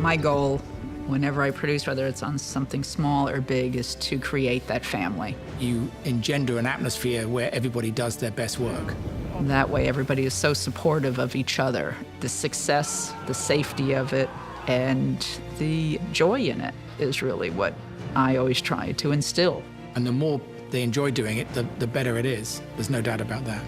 My goal, whenever I produce, whether it's on something small or big, is to create that family. You engender an atmosphere where everybody does their best work. That way, everybody is so supportive of each other. The success, the safety of it, and the joy in it is really what I always try to instill. And the more they enjoy doing it, the better it is. There's no doubt about that.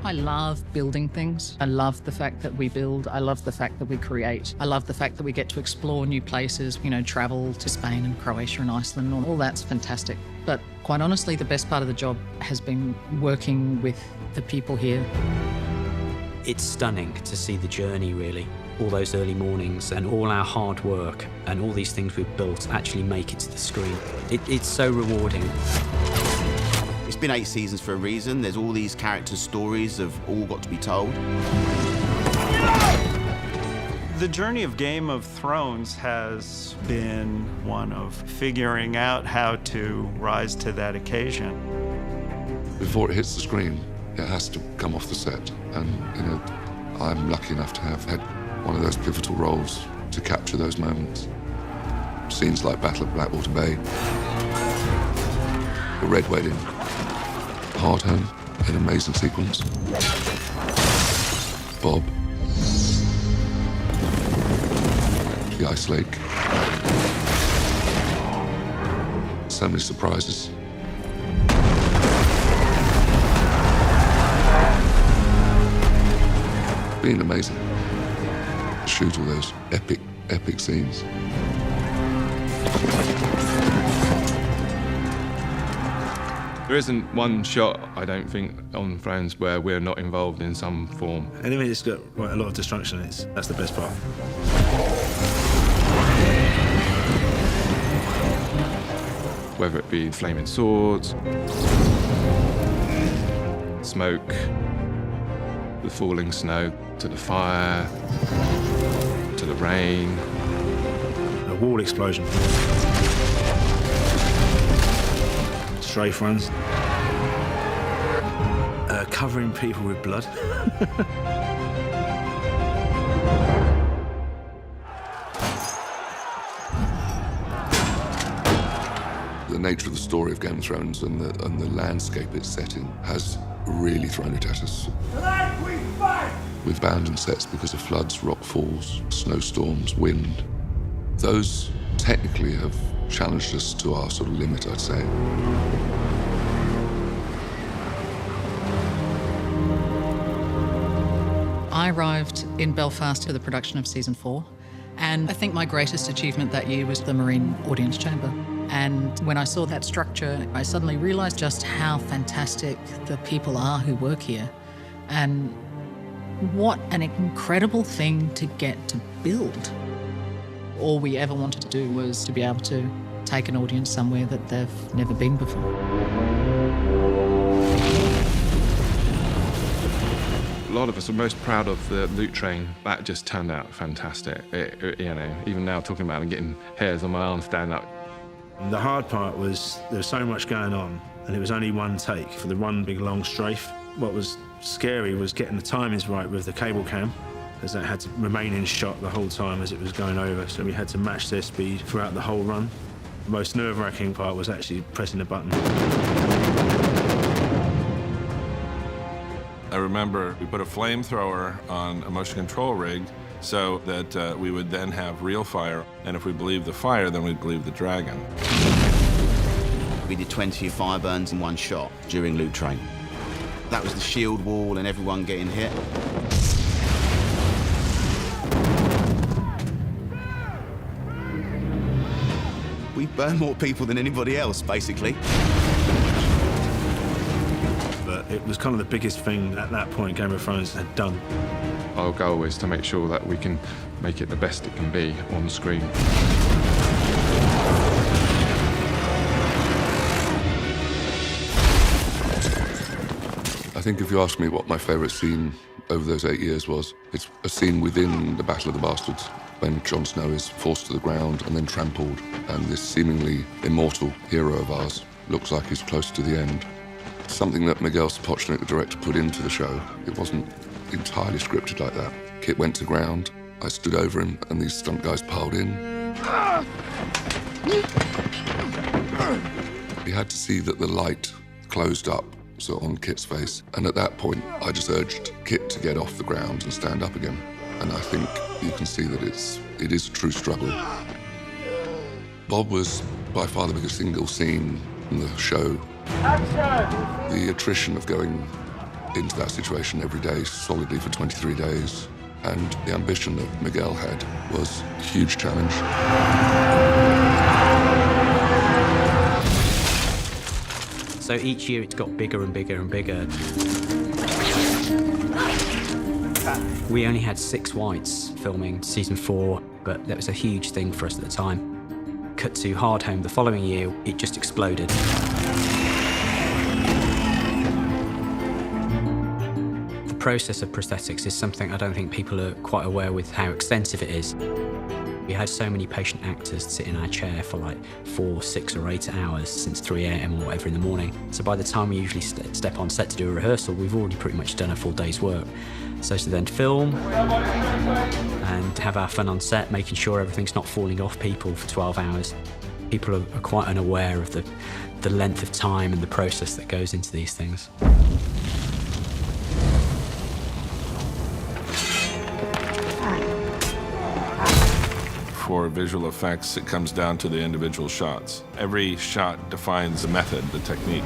I love building things. I love the fact that we build. I love the fact that we create. I love the fact that we get to explore new places, you know, travel to Spain and Croatia and Iceland, and all that's fantastic. But quite honestly, the best part of the job has been working with the people here. It's stunning to see the journey, really. All those early mornings and all our hard work and all these things we've built actually make it to the screen. It's so rewarding. It's been 8 seasons for a reason. There's all these character stories have all got to be told. The journey of Game of Thrones has been one of figuring out how to rise to that occasion. Before it hits the screen, it has to come off the set. And, you know, I'm lucky enough to have had one of those pivotal roles to capture those moments. Scenes like Battle of Blackwater Bay, the Red Wedding, Hard Home, an amazing sequence. Bob, the Ice Lake. So many surprises. Been amazing. Shoot all those epic scenes. There isn't one shot, I don't think, on Thrones where we're not involved in some form. Anything that's got a lot of destruction, that's the best part. Whether it be flaming swords, smoke, the falling snow, to the fire, to the rain. A wall explosion. Strafe runs. Covering people with blood. The nature of the story of Game of Thrones and the landscape it's set in has really thrown it at us. Tonight we fight! We've abandoned sets because of floods, rock falls, snowstorms, wind. Those technically have challenged us to our sort of limit, I'd say. I arrived in Belfast for the production of season 4, and I think my greatest achievement that year was the Marine Audience Chamber. And when I saw that structure, I suddenly realised just how fantastic the people are who work here, and what an incredible thing to get to build. All we ever wanted to do was to be able to take an audience somewhere that they've never been before. A lot of us are most proud of the loot train. That just turned out fantastic. You know, even now talking about it and getting hairs on my arm standing up. The hard part was there was so much going on, and it was only one take for the one big long strafe. What was scary was getting the timings right with the cable cam, because that had to remain in shot the whole time as it was going over, so we had to match their speed throughout the whole run. The most nerve-wracking part was actually pressing the button. I remember we put a flamethrower on a motion control rig so that we would then have real fire, and if we believed the fire, then we'd believe the dragon. We did 20 fire burns in one shot during Loot Train. That was the shield wall and everyone getting hit. We burned more people than anybody else, basically. But it was kind of the biggest thing at that point Game of Thrones had done. Our goal is to make sure that we can make it the best it can be on screen. I think if you ask me what my favourite scene over those 8 years was, it's a scene within the Battle of the Bastards, when Jon Snow is forced to the ground and then trampled, and this seemingly immortal hero of ours looks like he's close to the end. Something that Miguel Sapochnik, the director, put into the show. It wasn't entirely scripted like that. Kit went to ground, I stood over him, and these stunt guys piled in. He had to see that the light closed up, so on Kit's face. And at that point, I just urged Kit to get off the ground and stand up again. And I think you can see that it is a true struggle. Bob was by far the biggest single scene in the show. Action! The attrition of going into that situation every day, solidly for 23 days, and the ambition that Miguel had was a huge challenge. So each year it's got bigger and bigger and bigger. We only had 6 whites filming season 4, but that was a huge thing for us at the time. Cut to Hard Home the following year, it just exploded. The process of prosthetics is something I don't think people are quite aware with how extensive it is. We had so many patient actors sit in our chair for like 4, 6 or 8 hours since 3 a.m. or whatever in the morning. So by the time we usually step on set to do a rehearsal, we've already pretty much done a full day's work. So to then film and have our fun on set, making sure everything's not falling off people for 12 hours. People are quite unaware of the length of time and the process that goes into these things. For visual effects, it comes down to the individual shots. Every shot defines the method, the technique.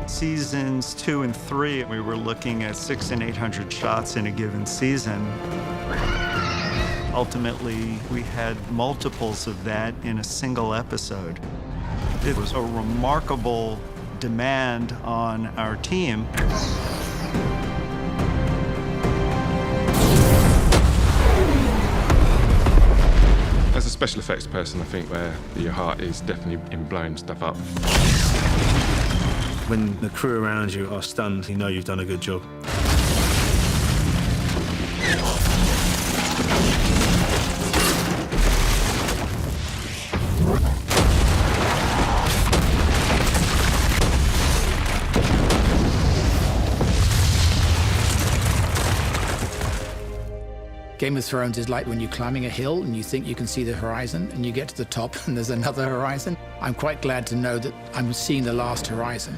Seasons 2 and 3, we were looking at 600 and 800 shots in a given season. Ultimately, we had multiples of that in a single episode. It was a remarkable demand on our team. As a special effects person, I think where your heart is definitely in blowing stuff up. When the crew around you are stunned, you know you've done a good job. Game of Thrones is like when you're climbing a hill and you think you can see the horizon, and you get to the top and there's another horizon. I'm quite glad to know that I'm seeing the last horizon.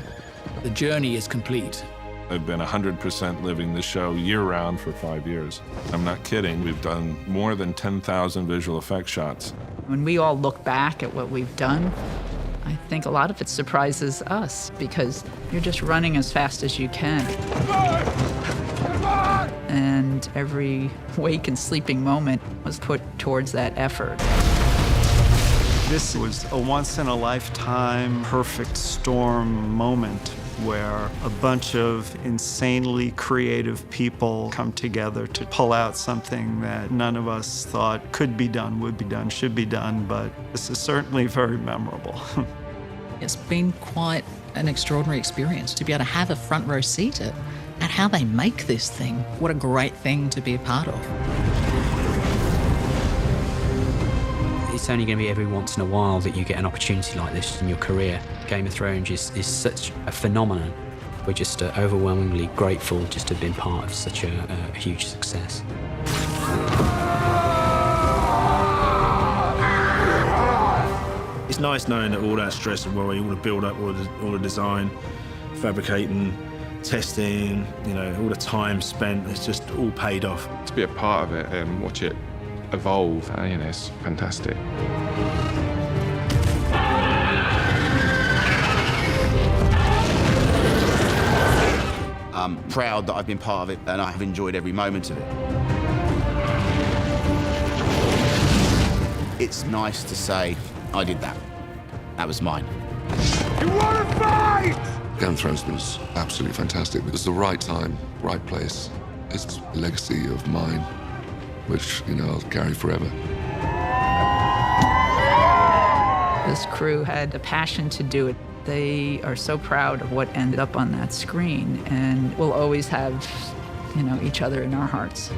The journey is complete. I've been 100% living the show year-round for 5 years. I'm not kidding. We've done more than 10,000 visual effects shots. When we all look back at what we've done, I think a lot of it surprises us because you're just running as fast as you can. And every wake and sleeping moment was put towards that effort. This was a once-in-a-lifetime perfect storm moment where a bunch of insanely creative people come together to pull out something that none of us thought could be done, would be done, should be done, but this is certainly very memorable. It's been quite an extraordinary experience to be able to have a front row seat at how they make this thing. What a great thing to be a part of. It's only going to be every once in a while that you get an opportunity like this in your career. Game of Thrones is such a phenomenon. We're just overwhelmingly grateful just to have been part of such a huge success. It's nice knowing that all that stress and worry, all the build-up, all the design, fabricating, testing, you know, all the time spent, it's just all paid off. To be a part of it and watch it evolve, you know, it's fantastic. I'm proud that I've been part of it, and I have enjoyed every moment of it. It's nice to say, I did that. That was mine. You want to fight? Game of Thrones was absolutely fantastic. It was the right time, right place. It's a legacy of mine, which, you know, I'll carry forever. This crew had a passion to do it. They are so proud of what ended up on that screen, and we'll always have, you know, each other in our hearts.